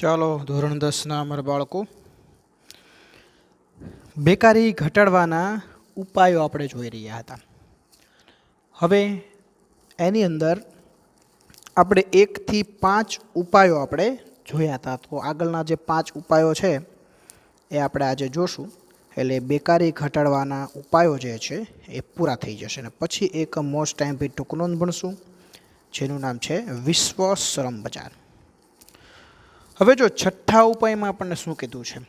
ચાલો ધોરણ 10ના અમારા બાળકો બેકારી ઘટાડવાના ઉપાયો આપણે જોઈ રહ્યા હતા. હવે એની અંદર આપણે 1 થી 5 ઉપાયો આપણે જોયા હતા. તો આગળના જે 5 ઉપાયો છે એ આપણે આજે જોશું. એટલે બેકારી ઘટાડવાના ઉપાયો જે છે એ પૂરા થઈ જશે અને પછી એક મોસ્ટ ટાઈમ ટૂંક નોંધ ભણશું જેનું નામ છે વિશ્વ શ્રમ બજાર. હવે જો છઠ્ઠા ઉપાયમાં આપણને શું કીધું છે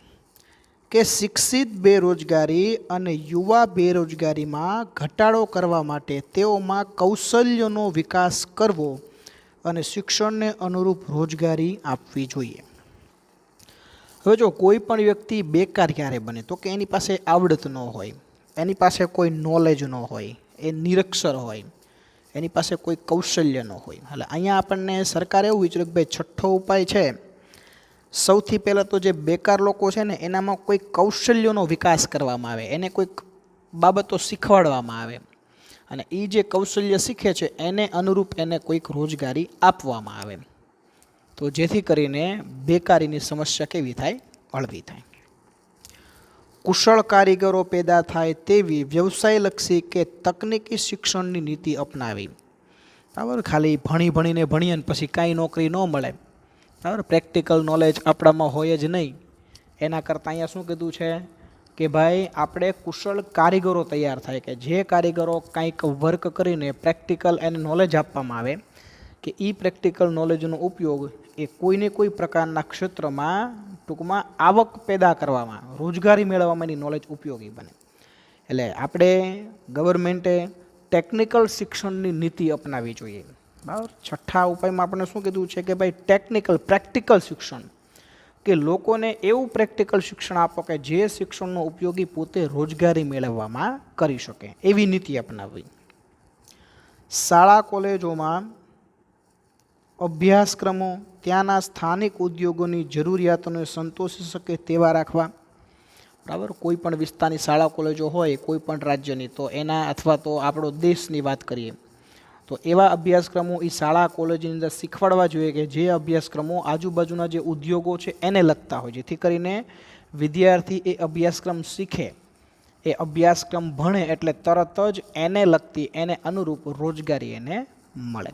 કે શિક્ષિત બેરોજગારી અને યુવા બેરોજગારીમાં ઘટાડો કરવા માટે તેઓમાં કૌશલ્યનો વિકાસ કરવો અને શિક્ષણને અનુરૂપ રોજગારી આપવી જોઈએ. હવે જો કોઈ પણ વ્યક્તિ બેકાર ક્યારે બને તો કે એની પાસે આવડત ન હોય, એની પાસે કોઈ નોલેજ ન હોય, એ નિરક્ષર હોય, એની પાસે કોઈ કૌશલ્ય ન હોય. એટલે અહીંયા આપણને સરકાર એવું વિચાર્યું કે ભાઈ છઠ્ઠો ઉપાય છે, સૌથી પહેલાં તો જે બેકાર લોકો છે ને એનામાં કોઈ કૌશલ્યનો વિકાસ કરવામાં આવે, એને કોઈક બાબતો શીખવાડવામાં આવે અને એ જે કૌશલ્ય શીખે છે એને અનુરૂપ એને કોઈક રોજગારી આપવામાં આવે, તો જેથી કરીને બેકારીની સમસ્યા કેવી થાય, હળવી થાય. કુશળ કારીગરો પેદા થાય તેવી વ્યવસાયલક્ષી કે તકનીકી શિક્ષણની નીતિ અપનાવી. બરાબર, ખાલી ભણીને ભણીએ ને પછી કાંઈ નોકરી ન મળે, બરાબર, પ્રેક્ટિકલ નોલેજ આપણામાં હોય જ નહીં. એના કરતાં અહીંયા શું કીધું છે કે ભાઈ આપણે કુશળ કારીગરો તૈયાર થાય, કે જે કારીગરો કંઈક વર્ક કરીને પ્રેક્ટિકલ એને નોલેજ આપવામાં આવે કે એ પ્રેક્ટિકલ નોલેજનો ઉપયોગ એ કોઈને કોઈ પ્રકારના ક્ષેત્રમાં ટૂંકમાં આવક પેદા કરવામાં, રોજગારી મેળવવામાં એની નોલેજ ઉપયોગી બને. એટલે આપણે ગવર્મેન્ટે ટેકનિકલ શિક્ષણની નીતિ અપનાવવી જોઈએ. બરાબર, છઠ્ઠા ઉપાયમાં આપણે શું કીધું છે કે ભાઈ ટેકનિકલ પ્રેક્ટિકલ શિક્ષણ, કે લોકોને એવું પ્રેક્ટિકલ શિક્ષણ આપો કે જે શિક્ષણનો ઉપયોગી પોતે રોજગારી મેળવવામાં કરી શકે, એવી નીતિ અપનાવવી. શાળા કોલેજોમાં અભ્યાસક્રમો ત્યાંના સ્થાનિક ઉદ્યોગોની જરૂરિયાતોને સંતોષી શકે તેવા રાખવા. બરાબર, કોઈ પણ વિસ્તારની શાળા કોલેજો હોય કોઈ પણ રાજ્યની, તો એના અથવા તો આપણો દેશની વાત કરીએ તો એવા અભ્યાસક્રમો એ શાળા કોલેજની અંદર શીખવાડવા જોઈએ કે જે અભ્યાસક્રમો આજુબાજુના જે ઉદ્યોગો છે એને લગતા હોય, જેથી કરીને વિદ્યાર્થી એ અભ્યાસક્રમ શીખે, એ અભ્યાસક્રમ ભણે એટલે તરત જ એને લગતી એને અનુરૂપ રોજગારી એને મળે.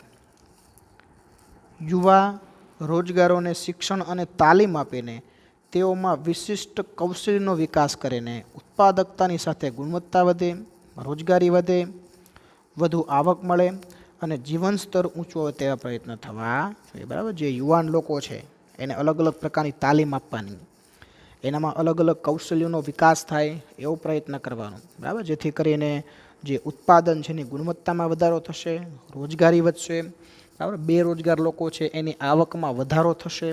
યુવા રોજગારોને શિક્ષણ અને તાલીમ આપીને તેઓમાં વિશિષ્ટ કૌશલ્યનો વિકાસ કરીને ઉત્પાદકતાની સાથે ગુણવત્તા વધે, રોજગારી વધે, વધુ આવક મળે અને જીવન સ્તર ઊંચો હોય તેવા પ્રયત્ન થવા જોઈએ. બરાબર, જે યુવાન લોકો છે એને અલગ અલગ પ્રકારની તાલીમ આપવાની, એનામાં અલગ અલગ કૌશલ્યનો વિકાસ થાય એવો પ્રયત્ન કરવાનો. બરાબર, જેથી કરીને જે ઉત્પાદન છે એની ગુણવત્તામાં વધારો થશે, રોજગારી વધશે. બરાબર, બેરોજગાર લોકો છે એની આવકમાં વધારો થશે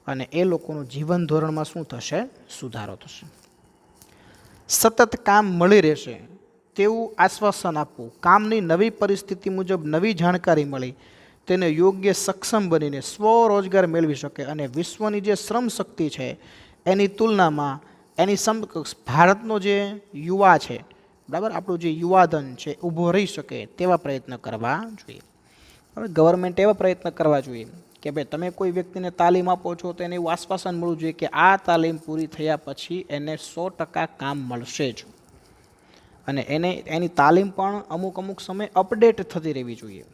અને એ લોકોનું જીવન ધોરણમાં શું થશે, સુધારો થશે. સતત કામ મળી રહેશે તેવું આશ્વાસન આપવું, કામની નવી પરિસ્થિતિ મુજબ નવી જાણકારી મળી તેને યોગ્ય સક્ષમ બનીને સ્વરોજગાર મેળવી શકે અને વિશ્વની જે શ્રમ શક્તિ છે એની તુલનામાં એની સમકક્ષ ભારતનો જે યુવા છે, બરાબર, આપણું જે યુવાધન છે ઊભો રહી શકે તેવા પ્રયત્ન કરવા જોઈએ. હવે ગવર્મેન્ટ એવા પ્રયત્ન કરવા જોઈએ કે ભાઈ તમે કોઈ વ્યક્તિને તાલીમ આપો છો તો એને એવું આશ્વાસન મળવું જોઈએ કે આ તાલીમ પૂરી થયા પછી એને 100% કામ મળશે જ, અને એની તાલીમ પણ અમુક સમય અપડેટ થતી રહેવી જોઈએ.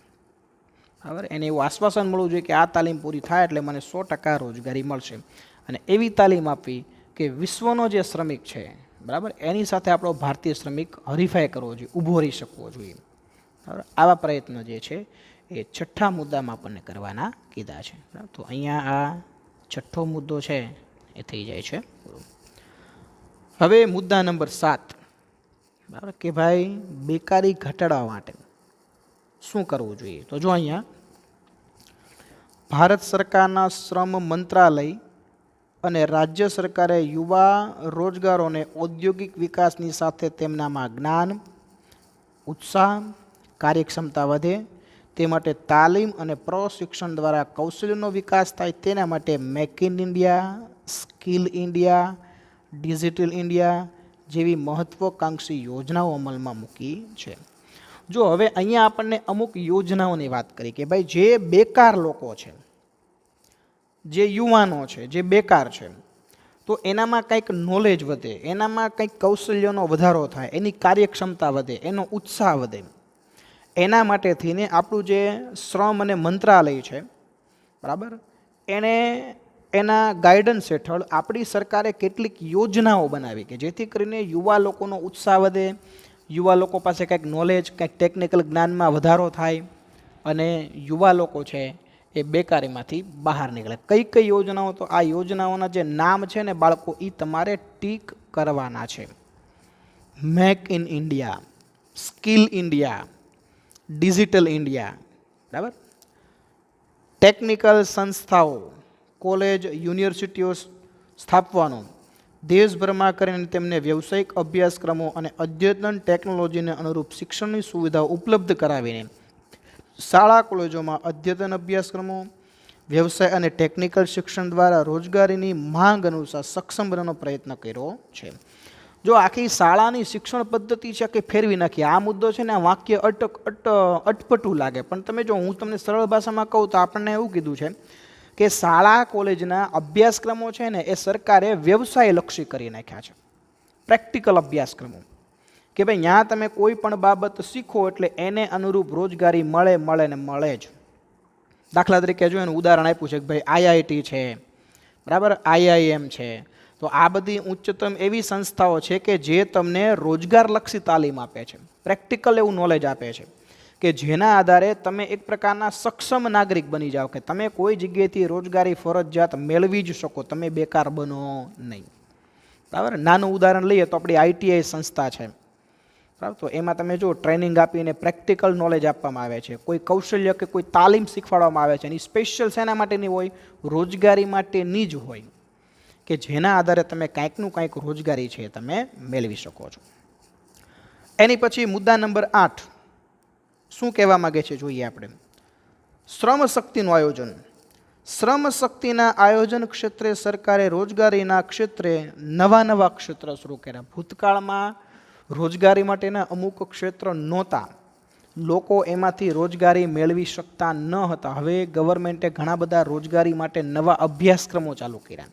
બરાબર, એને એવું આશ્વાસન મળવું જોઈએ કે આ તાલીમ પૂરી થાય એટલે મને 100% રોજગારી મળશે, અને એવી તાલીમ આપવી કે વિશ્વનો જે શ્રમિક છે, બરાબર, એની સાથે આપણો ભારતીય શ્રમિક હરીફાઈ કરવો જોઈએ, ઊભો રહી શકવો જોઈએ. બરાબર, આવા પ્રયત્નો જે છે એ છઠ્ઠા મુદ્દામાં આપણને કરવાના કીધા છે. તો અહીંયા આ છઠ્ઠો મુદ્દો છે એ થઈ જાય છે. હવે મુદ્દા નંબર 7, બરાબર, કે ભાઈ બેકારી ઘટાડવા માટે શું કરવું જોઈએ. તો જો અહીંયા ભારત સરકારના શ્રમ મંત્રાલય અને રાજ્ય સરકારે યુવા રોજગારોને ઔદ્યોગિક વિકાસની સાથે તેમનામાં જ્ઞાન, ઉત્સાહ, કાર્યક્ષમતા વધે તે માટે તાલીમ અને પ્રશિક્ષણ દ્વારા કૌશલ્યનો વિકાસ થાય તેના માટે make in India, skill India, digital India જેવી મહત્વાકાંક્ષી યોજનાઓ અમલમાં મૂકી છે. જો હવે અહીંયા આપણને અમુક યોજનાઓની વાત કરી કે ભાઈ જે બેકાર લોકો છે, જે યુવાનો છે, જે બેકાર છે, તો એનામાં કંઈક નોલેજ વધે, એનામાં કંઈક કૌશલ્યનો વધારો થાય, એની કાર્યક્ષમતા વધે, એનો ઉત્સાહ વધે. એના માટે થઈને આપણું જે શ્રમ અને મંત્રાલય છે, બરાબર, એણે એના ગાઈડન્સ હેઠળ આપણી સરકારે કેટલીક યોજનાઓ બનાવી કે જેથી કરીને યુવા લોકોનો ઉત્સાહ વધે, યુવા લોકો પાસે કંઈક નોલેજ, કંઈક ટેકનિકલ જ્ઞાનમાં વધારો થાય અને યુવા લોકો છે એ બેકારીમાંથી બહાર નીકળે. કઈ કઈ યોજનાઓ? તો આ યોજનાઓના જે નામ છે ને બાળકો, એ તમારે ટીક કરવાના છે. Make in India, skill India, digital India, બરાબર. ટેકનિકલ સંસ્થાઓ, કોલેજ, યુનિવર્સિટીઓ સ્થાપવાનો, દેશભરમાં કરીને તેમને વ્યવસાયિક અભ્યાસક્રમો અને અદ્યતન ટેકનોલોજીને અનુરૂપ શિક્ષણની સુવિધાઓ ઉપલબ્ધ કરાવીને શાળા કોલેજોમાં અદ્યતન અભ્યાસક્રમો, વ્યવસાય અને ટેકનિકલ શિક્ષણ દ્વારા રોજગારીની માંગ અનુસાર સક્ષમ બનવાનો પ્રયત્ન કર્યો છે. જો આખી શાળાની શિક્ષણ પદ્ધતિ છે કે ફેરવી નાખી. આ મુદ્દો છે ને આ વાક્ય અટપટું લાગે, પણ તમે જો હું તમને સરળ ભાષામાં કહું તો આપણને એવું કીધું છે કે શાળા કોલેજના અભ્યાસક્રમો છે ને એ સરકારે વ્યવસાયલક્ષી કરી નાખ્યા છે. પ્રેક્ટિકલ અભ્યાસક્રમો કે ભાઈ ત્યાં તમે કોઈ પણ બાબત શીખો એટલે એને અનુરૂપ રોજગારી મળે ને મળે જ. દાખલા તરીકે જો એનું ઉદાહરણ આપ્યું છે કે ભાઈ આઈઆઈટી છે, બરાબર, આઈઆઈએમ છે, તો આ બધી ઉચ્ચતમ એવી સંસ્થાઓ છે કે જે તમને રોજગારલક્ષી તાલીમ આપે છે, પ્રેક્ટિકલ એવું નોલેજ આપે છે કે જેના આધારે તમે એક પ્રકારના સક્ષમ નાગરિક બની જાઓ કે તમે કોઈ જગ્યાએથી રોજગારી ફરજિયાત મેળવી જ શકો, તમે બેકાર બનો નહીં. બરાબર. નાનું ઉદાહરણ લઈએ તો આપણી આઈટીઆઈ સંસ્થા છે, બરાબર, તો એમાં તમે જો ટ્રેનિંગ આપીને પ્રેક્ટિકલ નોલેજ આપવામાં આવે છે, કોઈ કૌશલ્ય કે કોઈ તાલીમ શીખવાડવામાં આવે છે, એની સ્પેશિયલ શેના માટેની હોય? રોજગારી માટેની જ હોય કે જેના આધારે તમે કાંઈકનું કાંઈક રોજગારી છે તમે મેળવી શકો છો. એની પછી મુદ્દા નંબર 8 શું કહેવા માગે છે જોઈએ આપણે. શ્રમ શક્તિનું આયોજન. શ્રમ શક્તિના આયોજન ક્ષેત્રે સરકારે રોજગારીના ક્ષેત્રે નવા ક્ષેત્ર શરૂ કર્યા. ભૂતકાળમાં રોજગારી માટેના અમુક ક્ષેત્ર નહોતા, લોકો એમાંથી રોજગારી મેળવી શકતા ન હતા. હવે ગવર્મેન્ટે ઘણા બધા રોજગારી માટે નવા અભ્યાસક્રમો ચાલુ કર્યા,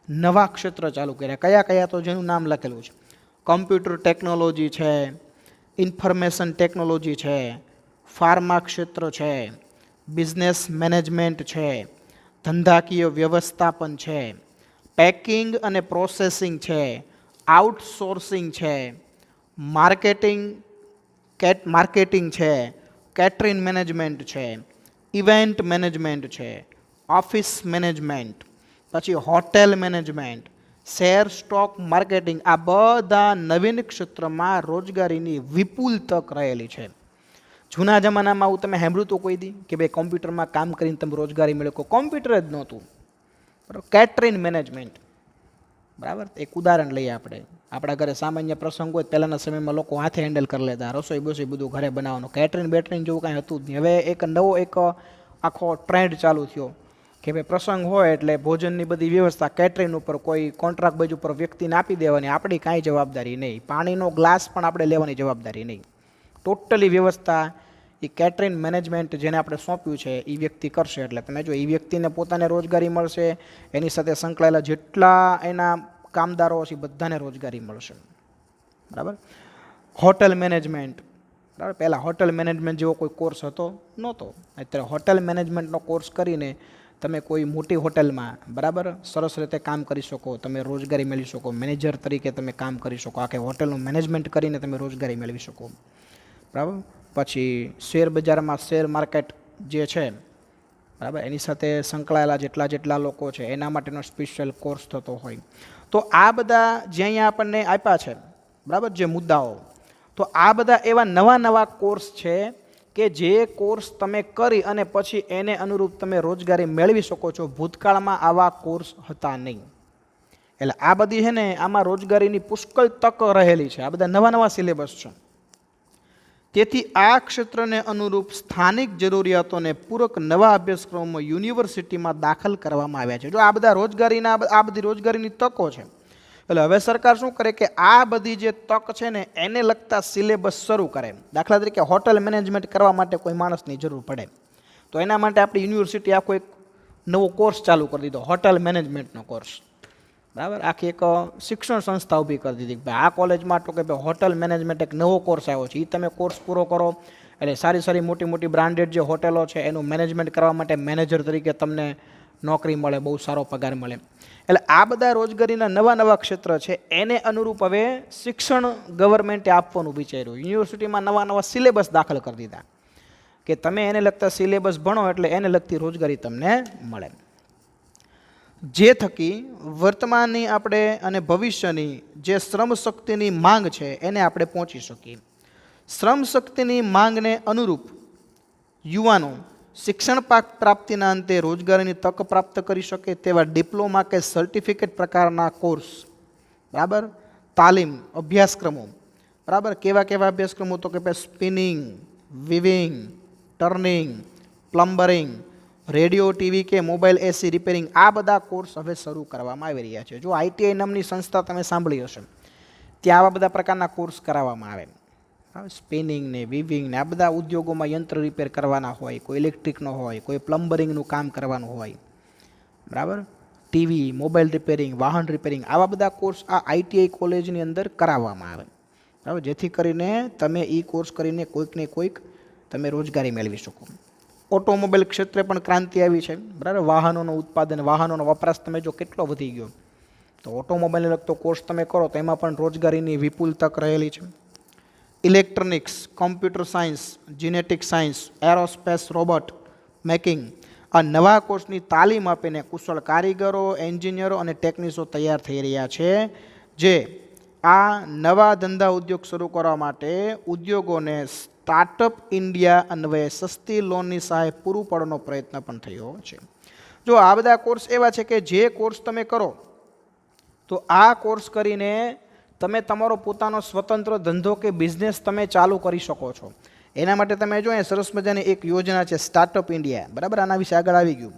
નવા ક્ષેત્ર ચાલુ કર્યા. કયા કયા? તો જેનું નામ લખેલું છે. કોમ્પ્યુટર ટેકનોલોજી છે, ઇન્ફોર્મેશન ટેકનોલોજી છે, ફાર્મા ક્ષેત્ર છે, બિઝનેસ મેનેજમેન્ટ છે, ધંધાકીય વ્યવસ્થાપન છે, પેકિંગ અને પ્રોસેસિંગ છે, આઉટસોર્સિંગ છે, માર્કેટિંગ છે, કેટરિંગ મેનેજમેન્ટ છે, ઇવેન્ટ મેનેજમેન્ટ છે, ઓફિસ મેનેજમેન્ટ, પછી hotel management, share stock marketing. આ બધા નવીન ક્ષેત્રમાં રોજગારીની વિપુલ તક રહેલી છે. જૂના જમાનામાં આવું તમે સાંભળ્યું તો કોઈ દી કે ભાઈ કોમ્પ્યુટરમાં કામ કરીને તમે રોજગારી મેળવો? કોમ્પ્યુટર જ નહોતું, બરાબર. કેટરિંગ મેનેજમેન્ટ, બરાબર. એક ઉદાહરણ લઈએ આપણે. આપણા ઘરે સામાન્ય પ્રસંગ હોય, પહેલાંના સમયમાં લોકો હાથે હેન્ડલ કરી લેતા, રસોઈ બસોઈ બધું ઘરે બનાવવાનું. કેટરિંગ બેટરિંગ જેવું કાંઈ હતું જ નહીં. હવે એક નવો આખો ટ્રેન્ડ ચાલુ થયો કે ભાઈ પ્રસંગ હોય એટલે ભોજનની બધી વ્યવસ્થા કેટરિંગ ઉપર કોઈ કોન્ટ્રાક્ટ બાજુ ઉપર વ્યક્તિને આપી દેવાની, આપણી કાંઈ જવાબદારી નહીં. પાણીનો ગ્લાસ પણ આપણે લેવાની જવાબદારી નહીં. ટોટલી વ્યવસ્થા એ કેટરિંગ મેનેજમેન્ટ જેને આપણે સોંપ્યું છે એ વ્યક્તિ કરશે. એટલે તમે જો એ વ્યક્તિને પોતાને રોજગારી મળશે, એની સાથે સંકળાયેલા જેટલા એના કામદારો છે બધાને રોજગારી મળશે, બરાબર. હોટેલ મેનેજમેન્ટ, બરાબર. પહેલાં હોટેલ મેનેજમેન્ટ જેવો કોઈ કોર્સ હતો નહોતો. અત્યારે હોટેલ મેનેજમેન્ટનો કોર્સ કરીને તમે કોઈ મોટી હોટેલમાં, બરાબર, સરસ રીતે કામ કરી શકો, તમે રોજગારી મેળવી શકો, મેનેજર તરીકે તમે કામ કરી શકો, આખે હોટેલનું મેનેજમેન્ટ કરીને તમે રોજગારી મેળવી શકો, બરાબર. પછી શેર બજારમાં શેર માર્કેટ જે છે, બરાબર, એની સાથે સંકળાયેલા જેટલા લોકો છે એના માટેનો સ્પેશિયલ કોર્સ થતો હોય. તો આ બધા જે અહીંયા આપણને આપ્યા છે, બરાબર, જે મુદ્દાઓ, તો આ બધા એવા નવા કોર્સ છે કે જે કોર્સ તમે કરી અને પછી એને અનુરૂપ તમે રોજગારી મેળવી શકો છો. ભૂતકાળમાં આવા કોર્સ હતા નહીં. એટલે આ બધી છે ને આમાં રોજગારીની પુષ્કળ તક રહેલી છે. આ બધા નવા સિલેબસ છે. તેથી આ ક્ષેત્રને અનુરૂપ સ્થાનિક જરૂરિયાતોને પૂરક નવા અભ્યાસક્રમોમાં યુનિવર્સિટીમાં દાખલ કરવામાં આવ્યા છે. જો આ બધા આ બધી રોજગારીની તકો છે. એટલે હવે સરકાર શું કરે કે આ બધી જે તક છે ને એને લગતા સિલેબસ શરૂ કરે. દાખલા તરીકે હોટેલ મેનેજમેન્ટ કરવા માટે કોઈ માણસની જરૂર પડે તો એના માટે આપણી યુનિવર્સિટી આખો એક નવો કોર્સ ચાલુ કરી દીધો, હોટલ મેનેજમેન્ટનો કોર્સ, બરાબર. આખી એક શિક્ષણ સંસ્થા ઊભી કરી દીધી કે ભાઈ આ કોલેજમાં તો કે ભાઈ હોટલ મેનેજમેન્ટ એક નવો કોર્સ આવ્યો છે, એ તમે કોર્સ પૂરો કરો એટલે સારી સારી મોટી મોટી બ્રાન્ડેડ જે હોટેલો છે એનું મેનેજમેન્ટ કરવા માટે મેનેજર તરીકે તમને નોકરી મળે, બહુ સારો પગાર મળે. એટલે આ બધા રોજગારીના નવા નવા ક્ષેત્ર છે, એને અનુરૂપ હવે શિક્ષણ ગવર્મેન્ટે આપવાનું વિચાર્યું. યુનિવર્સિટીમાં નવા નવા સિલેબસ દાખલ કરી દીધા કે તમે એને લગતા સિલેબસ ભણો એટલે એને લગતી રોજગારી તમને મળે, જે થકી વર્તમાનની આપણે અને ભવિષ્યની જે શ્રમ શક્તિની માંગ છે એને આપણે પહોંચી શકીએ. શ્રમ શક્તિની માંગને અનુરૂપ યુવાનો શિક્ષણ પ્રાપ્તિના અંતે રોજગારીની તક પ્રાપ્ત કરી શકે તેવા ડિપ્લોમા કે સર્ટિફિકેટ પ્રકારના કોર્સ, બરાબર, તાલીમ અભ્યાસક્રમો, બરાબર. કેવા કેવા અભ્યાસક્રમો? તો કે ભાઈ spinning, weaving, turning, plumbing, radio, TV કે મોબાઈલ એસી રિપેરિંગ, આ બધા કોર્સ હવે શરૂ કરવામાં આવી રહ્યા છે. જો આઈટીઆઈ નામની સંસ્થા તમે સાંભળી હશે, ત્યાં આવા બધા પ્રકારના કોર્સ કરાવવામાં આવે. સ્પિનિંગ ને વિવિંગ ને આ બધા ઉદ્યોગોમાં યંત્ર રિપેર કરવાના હોય, કોઈ ઇલેક્ટ્રિકનો હોય, કોઈ પ્લમ્બરિંગનું કામ કરવાનું હોય, બરાબર, ટીવી, મોબાઈલ રિપેરિંગ, વાહન રિપેરિંગ, આવા બધા કોર્સ આ આઈટીઆઈ કોલેજની અંદર કરાવવામાં આવે, બરાબર, જેથી કરીને તમે એ કોર્સ કરીને કોઈક ને કોઈક તમે રોજગારી મેળવી શકો. ઓટોમોબાઈલ ક્ષેત્રે પણ ક્રાંતિ આવી છે, બરાબર. વાહનોનું ઉત્પાદન, વાહનોનો વપરાશ તમે જો કેટલો વધી ગયો, તો ઓટોમોબાઈલને લગતો કોર્સ તમે કરો તો એમાં પણ રોજગારીની વિપુલ તક રહેલી છે. Electronics, computer science, genetic science, aerospace, robot making, આ નવા કોર્સની તાલીમ આપીને કુશળ કારીગરો, એન્જિનિયરો અને ટેકનિશિયનો તૈયાર થઈ રહ્યા છે, જે આ નવા ધંધા ઉદ્યોગ શરૂ કરવા માટે ઉદ્યોગોને સ્ટાર્ટઅપ ઇન્ડિયા અન્વયે સસ્તી લોનની સહાય પૂરું પાડવાનો પ્રયત્ન પણ થયો છે. જો આ બધા કોર્સ એવા છે કે જે કોર્સ તમે કરો તો આ કોર્સ કરીને તમે તમારો પોતાનો સ્વતંત્ર ધંધો કે બિઝનેસ તમે ચાલુ કરી શકો છો. એના માટે તમે જો અહીંયા સરસ મજાની એક યોજના છે સ્ટાર્ટઅપ ઇન્ડિયા, બરાબર. આના વિશે આગળ આવી ગયું.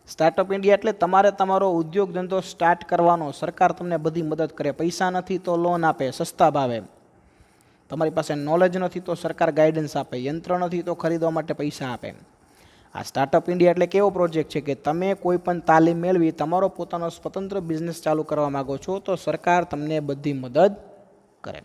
સ્ટાર્ટઅપ ઇન્ડિયા એટલે તમારે તમારો ઉદ્યોગ ધંધો સ્ટાર્ટ કરવાનો, સરકાર તમને બધી મદદ કરે, પૈસા નથી તો લોન આપે સસ્તા ભાવે, તમારી પાસે નોલેજ નથી તો સરકાર ગાઈડન્સ આપે, યંત્ર નથી તો ખરીદવા માટે પૈસા આપે. આ સ્ટાર્ટઅપ ઇન્ડિયા એટલે કેવો પ્રોજેક્ટ છે કે તમે કોઈ પણ તાલીમ મેળવી તમારો પોતાનો સ્વતંત્ર બિઝનેસ ચાલુ કરવા માગો છો તો સરકાર તમને બધી મદદ કરે.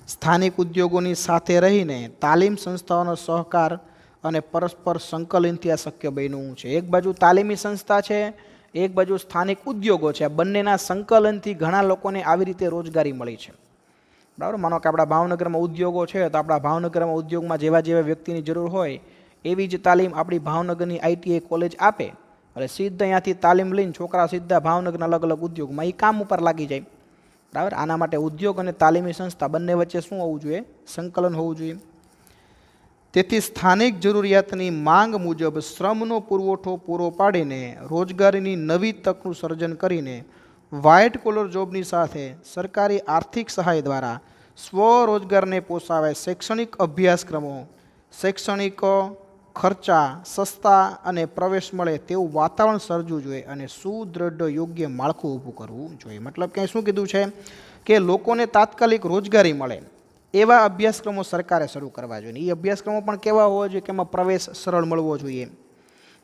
સ્થાનિક ઉદ્યોગોની સાથે રહીને તાલીમ સંસ્થાઓનો સહકાર અને પરસ્પર સંકલનથી આ શક્ય બન્યું છે. એક બાજુ તાલીમી સંસ્થા છે, એક બાજુ સ્થાનિક ઉદ્યોગો છે. આ બંનેના સંકલનથી ઘણા લોકોને આવી રીતે રોજગારી મળી છે, બરાબર. માનો કે આપણા ભાવનગરમાં ઉદ્યોગો છે તો આપણા ભાવનગરમાં ઉદ્યોગમાં જેવા જેવા વ્યક્તિની જરૂર હોય એવી જ તાલીમ આપણી ભાવનગરની આઈટીઆઈ કોલેજ આપે, એટલે સીધા અહીંયાથી તાલીમ લઈને છોકરા સીધા ભાવનગરના અલગ અલગ ઉદ્યોગમાં એ કામ ઉપર લાગી જાય, બરાબર. આના માટે ઉદ્યોગ અને તાલીમી સંસ્થા બંને વચ્ચે શું હોવું જોઈએ? સંકલન હોવું જોઈએ. તેથી સ્થાનિક જરૂરિયાતની માંગ મુજબ શ્રમનો પુરવઠો પૂરો પાડીને રોજગારીની નવી તકનું સર્જન કરીને વ્હાઇટ કોલર જોબની સાથે સરકારી આર્થિક સહાય દ્વારા સ્વરોજગારને પોષાવે શૈક્ષણિક અભ્યાસક્રમો, શૈક્ષણિક ખર્ચા સસ્તા અને પ્રવેશ મળે તેવું વાતાવરણ સર્જવું જોઈએ અને સુદૃઢ યોગ્ય માળખું ઊભું કરવું જોઈએ. મતલબ કે શું કીધું છે કે લોકોને તાત્કાલિક રોજગારી મળે એવા અભ્યાસક્રમો સરકારે શરૂ કરવા જોઈએ. એ અભ્યાસક્રમો પણ કેવા હોવા જોઈએ કે એમાં પ્રવેશ સરળ મળવો જોઈએ,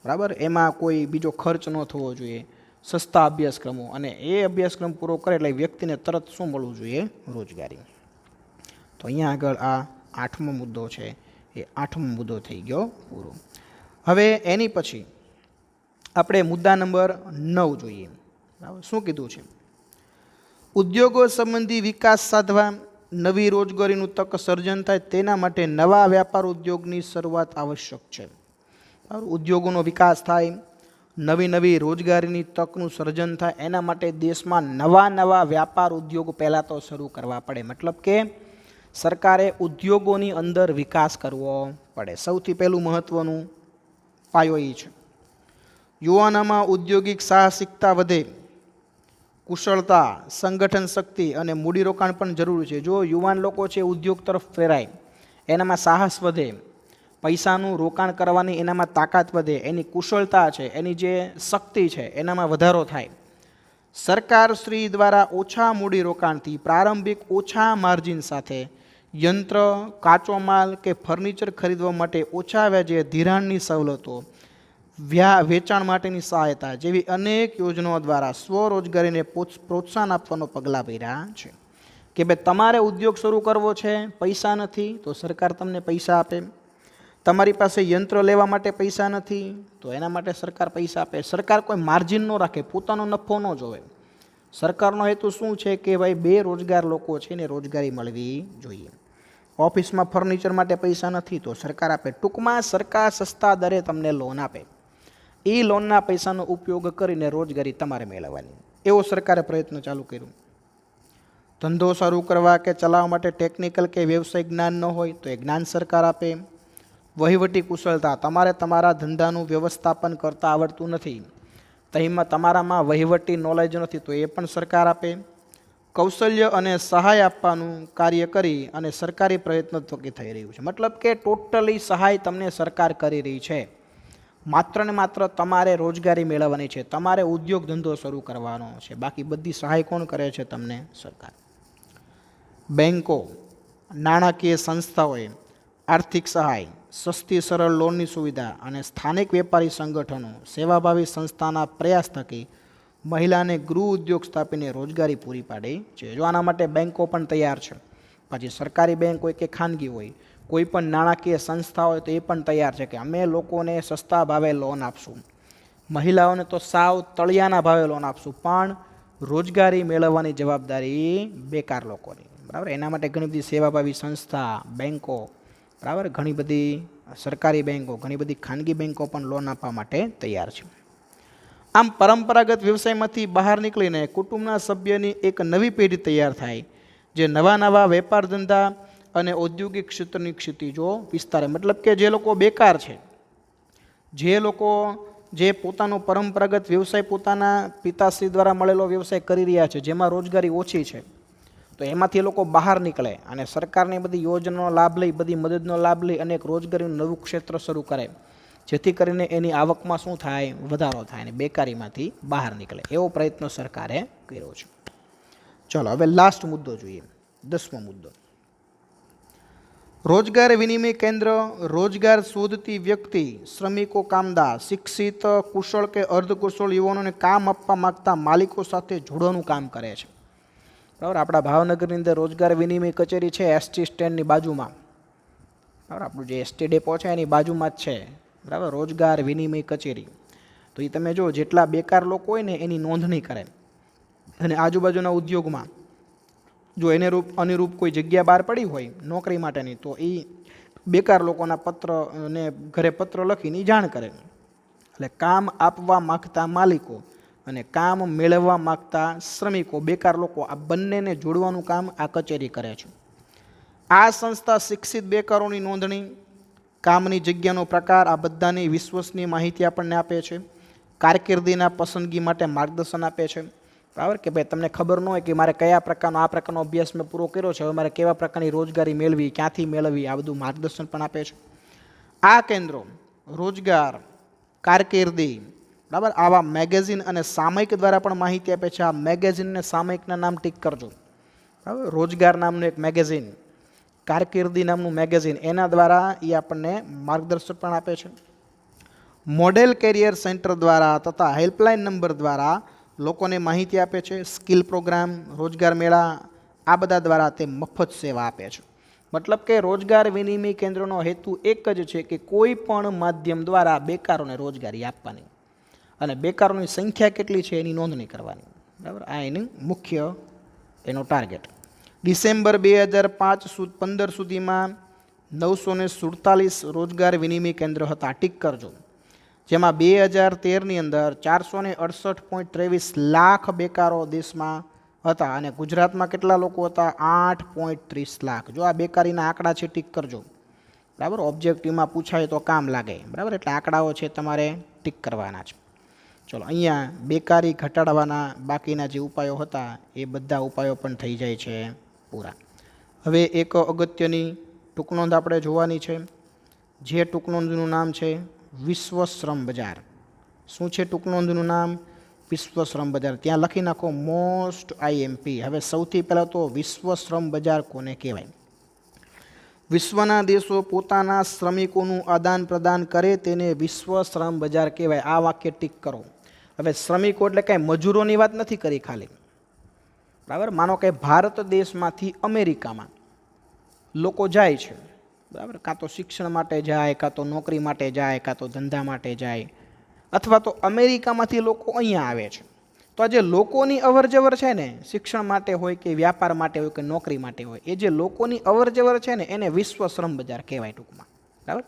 બરાબર. એમાં કોઈ બીજો ખર્ચ ન થવો જોઈએ, સસ્તા અભ્યાસક્રમો, અને એ અભ્યાસક્રમ પૂરો કરે એટલે વ્યક્તિને તરત શું મળવું જોઈએ? રોજગારી. તો અહીંયા આગળ આ 8મો મુદ્દો છે, એ 8મો મુદ્દો થઈ ગયો પૂરો. હવે એની પછી આપણે મુદ્દા નંબર 9 જોઈએ, બરાબર. શું કીધું છે? ઉદ્યોગો સંબંધી વિકાસ સાધવા, નવી રોજગારીનું તક સર્જન થાય તેના માટે નવા વ્યાપાર ઉદ્યોગની શરૂઆત આવશ્યક છે. ઉદ્યોગોનો વિકાસ થાય, નવી નવી રોજગારીની તકનું સર્જન થાય, એના માટે દેશમાં નવા નવા વ્યાપાર ઉદ્યોગ પહેલાં તો શરૂ કરવા પડે. મતલબ કે સરકારે ઉદ્યોગોની અંદર વિકાસ કરવો પડે. સૌથી પહેલું મહત્ત્વનું પાયો એ છે. યુવાનોમાં ઔદ્યોગિક સાહસિકતા વધે, કુશળતા, સંગઠન શક્તિ અને મૂડીરોકાણ પણ જરૂરી છે. જો યુવાન લોકો છે ઉદ્યોગ તરફ પ્રેરાય, એનામાં સાહસ વધે, પૈસાનું રોકાણ કરવાની એનામાં તાકાત વધે, એની કુશળતા છે, એની જે શક્તિ છે એનામાં વધારો થાય. સરકારશ્રી દ્વારા ઓછા મૂડીરોકાણથી પ્રારંભિક ઓછા માર્જિન સાથે યંત્ર, કાચો માલ કે ફર્નિચર ખરીદવા માટે ઓછા વ્યાજે ધિરાણની સવલતો, વેચાણ માટેની સહાયતા જેવી અનેક યોજનાઓ દ્વારા સ્વરોજગારીને પ્રોત્સાહન આપવાનો પગલાં ભર્યા છે કે ભાઈ તમારે ઉદ્યોગ શરૂ કરવો છે, પૈસા નથી તો સરકાર તમને પૈસા આપે, તમારી પાસે યંત્ર લેવા માટે પૈસા નથી તો એના માટે સરકાર પૈસા આપે. સરકાર કોઈ માર્જિન ન રાખે, પોતાનો નફો ન જોવે. સરકારનો હેતુ શું છે કે ભાઈ બેરોજગાર લોકો છે ને રોજગારી મળવી જોઈએ. ઓફિસમાં ફર્નિચર માટે પૈસા નથી તો સરકાર આપે. ટૂંકમાં સરકાર સસ્તા દરે તમને લોન આપે. એ લોનના પૈસાનો ઉપયોગ કરીને રોજગારી તમારે મેળવવાની, એવો સરકારે પ્રયત્ન ચાલુ કર્યું. ધંધો શરૂ કરવા કે ચલાવવા માટે ટેકનિકલ કે વ્યવસાયિક જ્ઞાન ન હોય તો એ જ્ઞાન સરકાર આપે. વહીવટી કુશળતા, તમારે તમારા ધંધાનું વ્યવસ્થાપન કરતા આવડતું નથી તો એમાં તમારામાં વહીવટી નોલેજ નથી તો એ પણ સરકાર આપે. કૌશલ્ય અને સહાય આપવાનું કાર્ય કરી અને સરકારી પ્રયત્ન થકી થઈ રહ્યું છે. મતલબ કે ટોટલી સહાય તમને સરકાર કરી રહી છે. માત્ર ને માત્ર તમારે રોજગારી મેળવવાની છે, તમારે ઉદ્યોગ ધંધો શરૂ કરવાનો છે. બાકી બધી સહાય કોણ કરે છે? તમને સરકાર. બેન્કો, નાણાકીય સંસ્થાઓએ આર્થિક સહાય, સસ્તી સરળ લોનની સુવિધા અને સ્થાનિક વેપારી સંગઠનો, સેવાભાવી સંસ્થાના પ્રયાસ થકી મહિલાને ગૃહ ઉદ્યોગ સ્થાપીને રોજગારી પૂરી પાડી છે. જો આના માટે બેન્કો પણ તૈયાર છે. પછી સરકારી બેંક હોય કે ખાનગી હોય, કોઈ પણ નાણાકીય સંસ્થા હોય તો એ પણ તૈયાર છે કે અમે લોકોને સસ્તા ભાવે લોન આપશું, મહિલાઓને તો સાવ તળિયાના ભાવે લોન આપશું, પણ રોજગારી મેળવવાની જવાબદારી બેકાર લોકોની. બરાબર. એના માટે ઘણી બધી સેવાભાવી સંસ્થા, બેન્કો, બરાબર, ઘણી બધી સરકારી બેન્કો, ઘણી બધી ખાનગી બેન્કો પણ લોન આપવા માટે તૈયાર છે. આમ પરંપરાગત વ્યવસાયમાંથી બહાર નીકળીને કુટુંબના સભ્યની એક નવી પેઢી તૈયાર થાય જે નવા નવા વેપાર ધંધા અને ઔદ્યોગિક ક્ષેત્રની ક્ષિતિજો વિસ્તારે. મતલબ કે જે લોકો બેકાર છે, જે લોકો જે પોતાનો પરંપરાગત વ્યવસાય પોતાના પિતાશ્રી દ્વારા મળેલો વ્યવસાય કરી રહ્યા છે, જેમાં રોજગારી ઓછી છે, તો એમાંથી એ લોકો બહાર નીકળે અને સરકારની બધી યોજનાનો લાભ લઈ, બધી મદદનો લાભ લઈ અને એક રોજગારીનું નવું ક્ષેત્ર શરૂ કરે, જેથી કરીને એની આવકમાં શું થાય? વધારો થાય અને બેકારીમાંથી બહાર નીકળે. એવો પ્રયત્ન સરકારે કર્યો છે. ચલો હવે લાસ્ટ મુદ્દો જોઈએ, 10મો મુદ્દો. રોજગાર વિનિમય કેન્દ્ર રોજગાર શોધતી વ્યક્તિ, શ્રમિકો, કામદાર, શિક્ષિત, કુશળ કે અર્ધકુશળ યુવાનોને કામ આપવા માગતા માલિકો સાથે જોડવાનું કામ કરે છે. બરાબર. આપણા ભાવનગરની અંદર રોજગાર વિનિમય કચેરી છે, એસટી સ્ટેન્ડની બાજુમાં. બરાબર. આપણું જે એસટી ડેપો છે એની બાજુમાં જ છે. બરાબર. રોજગાર વિનિમય કચેરી. તો એ તમે જો જેટલા બેકાર લોકો હોય ને એની નોંધણી કરે અને આજુબાજુના ઉદ્યોગમાં જો એને અનુરૂપ કોઈ જગ્યા બહાર પડી હોય નોકરી માટેની તો એ બેકાર લોકોના પત્રને ઘરે પત્ર લખીને જાણ કરે. એટલે કામ આપવા માગતા માલિકો અને કામ મેળવવા માગતા શ્રમિકો, બેકાર લોકો, આ બંનેને જોડવાનું કામ આ કચેરી કરે છે. આ સંસ્થા શિક્ષિત બેકારોની નોંધણી, કામની જગ્યાનો પ્રકાર, આ બધાની વિશ્વસનીય માહિતી આપણને આપે છે. કારકિર્દીના પસંદગી માટે માર્ગદર્શન આપે છે. બરાબર કે ભાઈ તમને ખબર ન હોય કે મારે કયા પ્રકારનો આ પ્રકારનો અભ્યાસ મેં પૂરો કર્યો છે, હવે મારે કેવા પ્રકારની રોજગારી મેળવી, ક્યાંથી મેળવવી, આ બધું માર્ગદર્શન પણ આપે છે. આ કેન્દ્રો રોજગાર, કારકિર્દી, બરાબર, આવા મેગેઝિન અને સામયિક દ્વારા પણ માહિતી આપે છે. આ મેગેઝિન અને સામયિકના નામ ટીક કરજો. બરાબર. રોજગાર નામનું એક મેગેઝિન, કારકિર્દી નામનું મેગેઝિન, એના દ્વારા એ આપણને માર્ગદર્શન પણ આપે છે. મોડેલ કેરિયર સેન્ટર દ્વારા તથા હેલ્પલાઇન નંબર દ્વારા લોકોને માહિતી આપે છે. સ્કિલ પ્રોગ્રામ, રોજગાર મેળા, આ બધા દ્વારા તે મફત સેવા આપે છે. મતલબ કે રોજગાર વિનિમય કેન્દ્રનો હેતુ એક જ છે કે કોઈ પણ માધ્યમ દ્વારા બેકારોને રોજગારી આપવાની અને બેકારોની સંખ્યા કેટલી છે એની નોંધણી કરવાની. બરાબર. આ એનું મુખ્ય એનો ટાર્ગેટ. ડિસેમ્બર 2015 સુધીમાં 947 રોજગાર વિનિમય કેન્દ્ર હતા. ટીક કરજો. જેમાં 2013ની અંદર 468.23 લાખ બેકારો દેશમાં હતા અને ગુજરાતમાં કેટલા લોકો હતા? 8.30 લાખ. જો આ બેકારીના આંકડા છે, ટીક કરજો. બરાબર. ઓબ્જેક્ટિવમાં પૂછાય તો કામ લાગે. બરાબર. એટલે આંકડાઓ છે તમારે ટીક કરવાના છે. ચલો અહીંયા બેકારી ઘટાડવાના બાકીના જે ઉપાયો હતા એ બધા ઉપાયો પણ થઈ જાય છે પૂરા. હવે એક અગત્યની ટૂંકનોંધ આપણે જોવાની છે. જે ટૂંકનોંધનું નામ છે વિશ્વ શ્રમ બજાર. શું છે ટૂંકનોંધનું નામ? વિશ્વ શ્રમ બજાર. ત્યાં લખી નાખો મોસ્ટ IMP. હવે સૌથી પહેલાં તો વિશ્વ શ્રમ બજાર કોને કહેવાય? વિશ્વના દેશો પોતાના શ્રમિકોનું આદાન પ્રદાન કરે તેને વિશ્વ શ્રમ બજાર કહેવાય. આ વાક્ય ટીક કરો. હવે શ્રમિકો એટલે કાંઈ મજૂરોની વાત નથી કરી ખાલી, બરાબર. માનો કે ભારત દેશમાંથી અમેરિકામાં લોકો જાય છે, બરાબર. કાં તો શિક્ષણ માટે જાય, કાં તો નોકરી માટે જાય, કાં તો ધંધા માટે જાય, અથવા તો અમેરિકામાંથી લોકો અહીંયા આવે છે. તો આ જે લોકોની અવરજવર છે ને, શિક્ષણ માટે હોય કે વ્યાપાર માટે હોય કે નોકરી માટે હોય, એ જે લોકોની અવરજવર છે ને એને વિશ્વ શ્રમ બજાર કહેવાય ટૂંકમાં, બરાબર.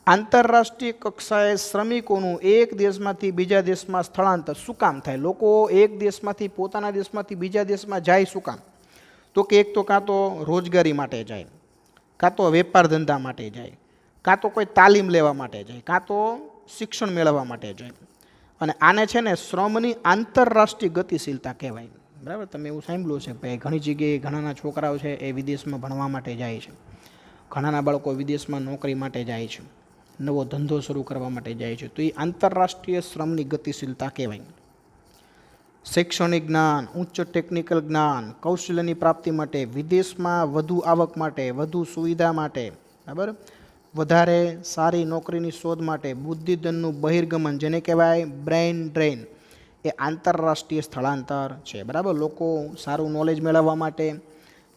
આંતરરાષ્ટ્રીય કક્ષાએ શ્રમિકોનું એક દેશમાંથી બીજા દેશમાં સ્થળાંતર શું કામ થાય? લોકો એક દેશમાંથી પોતાના દેશમાંથી બીજા દેશમાં જાય શું કામ? તો કે એક તો કાં તો રોજગારી માટે જાય, કાં તો વેપાર ધંધા માટે જાય, કાં તો કોઈ તાલીમ લેવા માટે જાય, કાં તો શિક્ષણ મેળવવા માટે જાય. અને આને છે ને શ્રમની આંતરરાષ્ટ્રીય ગતિશીલતા કહેવાય, બરાબર. તમે એવું સાંભળ્યું છે કે ઘણી જગ્યાએ ઘણાના છોકરાઓ છે એ વિદેશમાં ભણવા માટે જાય છે, ઘણાના બાળકો વિદેશમાં નોકરી માટે જાય છે, નવો ધંધો શરૂ કરવા માટે જાય છે. તો એ આંતરરાષ્ટ્રીય શ્રમની ગતિશીલતા કહેવાય. શૈક્ષણિક જ્ઞાન, ઉચ્ચ ટેકનિકલ જ્ઞાન, કૌશલ્યની પ્રાપ્તિ માટે, વિદેશમાં વધુ આવક માટે, વધુ સુવિધા માટે, બરાબર, વધારે સારી નોકરીની શોધ માટે, બુદ્ધિધનનું બહિર્ગમન જેને કહેવાય બ્રેઇન ડ્રેઇન, એ આંતરરાષ્ટ્રીય સ્થળાંતર છે, બરાબર. લોકો સારું નોલેજ મેળવવા માટે,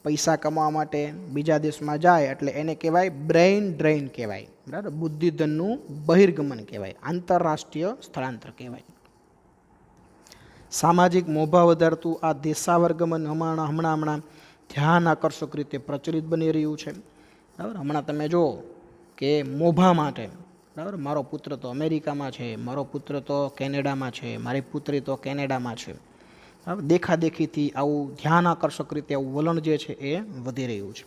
પૈસા કમાવા માટે બીજા દેશમાં જાય એટલે એને કહેવાય બ્રેઇન ડ્રેઇન કહેવાય, બરાબર. બુદ્ધિધનનું બહિર્ગમન કહેવાય, આંતરરાષ્ટ્રીય સ્થળાંતર કહેવાય. સામાજિક મોભા વધારતું આ દેશાવર્ગમન હમણાં ધ્યાન આકર્ષક રીતે પ્રચલિત બની રહ્યું છે, બરાબર. હમણાં તમે જુઓ કે મોભા માટે, બરાબર, મારો પુત્ર તો અમેરિકામાં છે, મારો પુત્ર તો કેનેડામાં છે, મારી પુત્રી તો કેનેડામાં છે, બરાબર. દેખાદેખીથી આવું ધ્યાન આકર્ષક રીતે આવું વલણ જે છે એ વધી રહ્યું છે.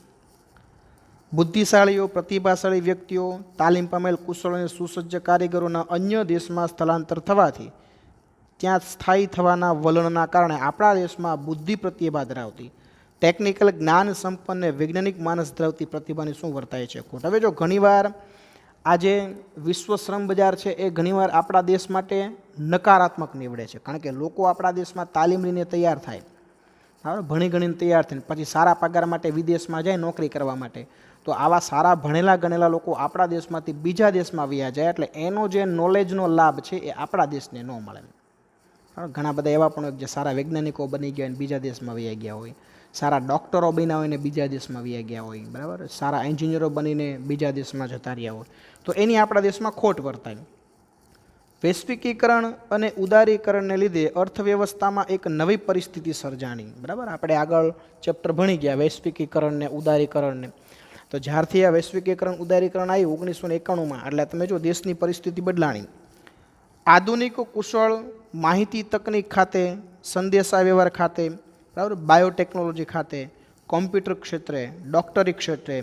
બુદ્ધિશાળીઓ, પ્રતિભાશાળી વ્યક્તિઓ, તાલીમ પામેલ કુશળ અને સુસજ્જ કારીગરોના અન્ય દેશમાં સ્થળાંતર થવાથી ત્યાં સ્થાયી થવાના વલણના કારણે આપણા દેશમાં બુદ્ધિ પ્રતિભા ધરાવતી, ટેકનિકલ જ્ઞાન સંપન્ન વૈજ્ઞાનિક માનસ ધરાવતી પ્રતિભાની શું વર્તાય છે ખોટ? હવે જો ઘણીવાર આ જે વિશ્વ શ્રમ બજાર છે એ ઘણીવાર આપણા દેશ માટે નકારાત્મક નીવડે છે, કારણ કે લોકો આપણા દેશમાં તાલીમ લઈને તૈયાર થાય, બરાબર, ભણી ગણીને તૈયાર થઈને પછી સારા પગાર માટે વિદેશમાં જાય નોકરી કરવા માટે. તો આવા સારા ભણેલા ગણેલા લોકો આપણા દેશમાંથી બીજા દેશમાં વયા જાય એટલે એનો જે નોલેજનો લાભ છે એ આપણા દેશને ન મળે. ઘણા બધા એવા પણ જે સારા વૈજ્ઞાનિકો બની ગયા હોય બીજા દેશમાં વયા ગયા હોય, સારા ડૉક્ટરો બન્યા હોય ને બીજા દેશમાં વયા ગયા હોય, બરાબર, સારા એન્જિનિયરો બનીને બીજા દેશમાં જતા રહ્યા હોય, તો એની આપણા દેશમાં ખોટ વર્તાય. વૈશ્વિકીકરણ અને ઉદારીકરણને લીધે અર્થવ્યવસ્થામાં એક નવી પરિસ્થિતિ સર્જાણી, બરાબર. આપણે આગળ ચેપ્ટર ભણી ગયા વૈશ્વિકીકરણને ઉદારીકરણને. તો જ્યારથી આ વૈશ્વિકીકરણ ઉદારીકરણ આવ્યું 1991માં, એટલે તમે જો દેશની પરિસ્થિતિ બદલાણી. આધુનિક કુશળ માહિતી તકનીક ખાતે, સંદેશા વ્યવહાર ખાતે, બરાબર, બાયોટેકનોલોજી ખાતે, કોમ્પ્યુટર ક્ષેત્રે, ડૉક્ટરી ક્ષેત્રે,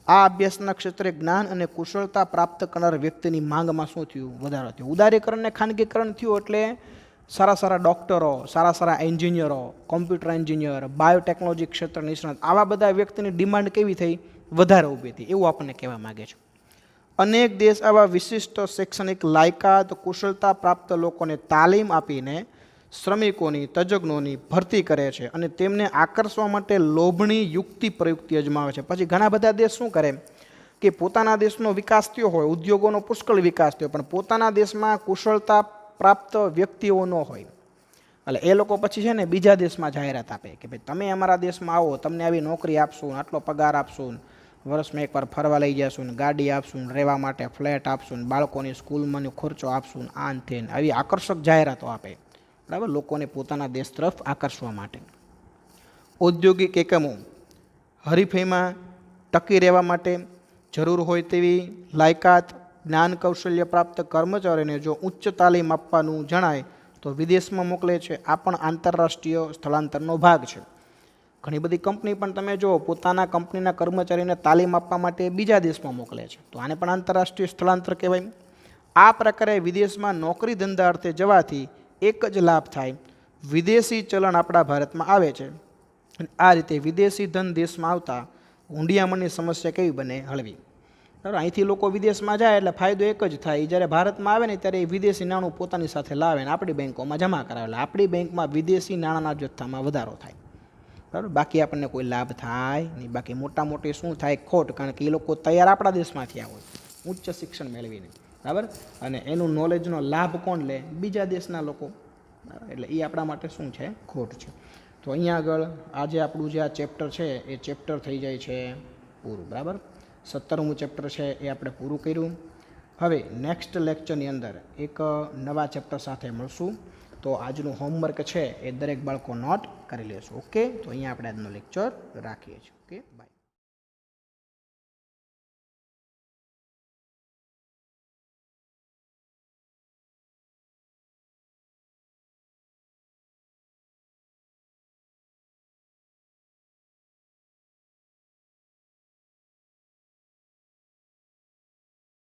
આ અભ્યાસના ક્ષેત્રે જ્ઞાન અને કુશળતા પ્રાપ્ત કરનાર વ્યક્તિની માંગમાં શું થયું? વધારો થયો. ઉદારીકરણને ખાનગીકરણ થયું એટલે સારા સારા ડૉક્ટરો, સારા સારા એન્જિનિયરો, કોમ્પ્યુટર એન્જિનિયર, બાયોટેકનોલોજી ક્ષેત્ર નિષ્ણાત, આવા બધા વ્યક્તિની ડિમાન્ડ કેવી થઈ? વધારે ઊભી થઈ, એવું આપણને કહેવા માગે છે. અનેક દેશ આવા વિશિષ્ટ શૈક્ષણિક લાયકાત, કુશળતા પ્રાપ્ત લોકોને તાલીમ આપીને શ્રમિકોની, તજજ્ઞોની ભરતી કરે છે અને તેમને આકર્ષવા માટે લોભણી યુક્તિ પ્રયુક્તિ અજમાવે છે. પછી ઘણા બધા દેશ શું કરે કે પોતાના દેશનો વિકાસ થયો હોય, ઉદ્યોગોનો પુષ્કળ વિકાસ થયો, પણ પોતાના દેશમાં કુશળતા પ્રાપ્ત વ્યક્તિઓ ન હોય, એટલે એ લોકો પછી છે ને બીજા દેશમાં જાહેરાત આપે કે ભાઈ તમે અમારા દેશમાં આવો, તમને આવી નોકરી આપશું, આટલો પગાર આપશું, વર્ષમાં એકવાર ફરવા લઈ જશું, ને ગાડી આપશું, રહેવા માટે ફ્લેટ આપશું, બાળકોની સ્કૂલમાંનો ખર્ચો આપશું, આન તેન આવી આકર્ષક જાહેરાતો આપે, બરાબર, લોકોને પોતાના દેશ તરફ આકર્ષવા માટે. ઔદ્યોગિક એકમો હરીફાઈમાં ટકી રહેવા માટે જરૂર હોય તેવી લાયકાત, જ્ઞાન કૌશલ્ય પ્રાપ્ત કર્મચારીઓને જો ઉચ્ચ તાલીમ આપવાનું જણાય તો વિદેશમાં મોકલે છે. આ પણ આંતરરાષ્ટ્રીય સ્થળાંતરનો ભાગ છે. ઘણી બધી કંપની પણ તમે જો પોતાના કંપનીના કર્મચારીને તાલીમ આપવા માટે બીજા દેશમાં મોકલે છે, તો આને પણ આંતરરાષ્ટ્રીય સ્થળાંતર કહેવાય. આ પ્રકારે વિદેશમાં નોકરી ધંધા અર્થે જવાથી એક જ લાભ થાય, વિદેશી ચલણ આપણા ભારતમાં આવે છે. અને આ રીતે વિદેશી ધન દેશમાં આવતા હુંડિયામણની સમસ્યા કેવી બને? હળવી. બરાબર, અહીંથી લોકો વિદેશમાં જાય એટલે ફાયદો એક જ થાય, જ્યારે ભારતમાં આવે ને ત્યારે એ વિદેશી નાણું પોતાની સાથે લાવે ને આપણી બેંકોમાં જમા કરાવે, એટલે આપણી બેંકમાં વિદેશી નાણાંના જથ્થામાં વધારો થાય. બરાબર, બાકી આપણને કોઈ લાભ થાય નહીં. બાકી મોટા મોટી શું થાય? ખોટ, કારણ કે એ લોકો તૈયાર આપણા દેશમાં થયા હોય ઉચ્ચ શિક્ષણ મેળવીને, બરાબર, અને એનું નોલેજનો લાભ કોણ લે? બીજા દેશના લોકો. એટલે એ આપણા માટે શું છે? ખોટ છે. તો અહીંયા આગળ આજે આપણું જે આ ચેપ્ટર છે એ ચેપ્ટર થઈ જાય છે પૂરું. બરાબર, 17મું ચેપ્ટર છે એ આપણે પૂરું કર્યું. હવે નેક્સ્ટ લેક્ચરની અંદર એક નવા ચેપ્ટર સાથે મળશું. તો આજનું હોમવર્ક છે એ દરેક બાળકો નોટ કરી લેશું. ઓકે, તો અહીંયા આપણે આજનો લેક્ચર રાખીએ છીએ. Okay, by.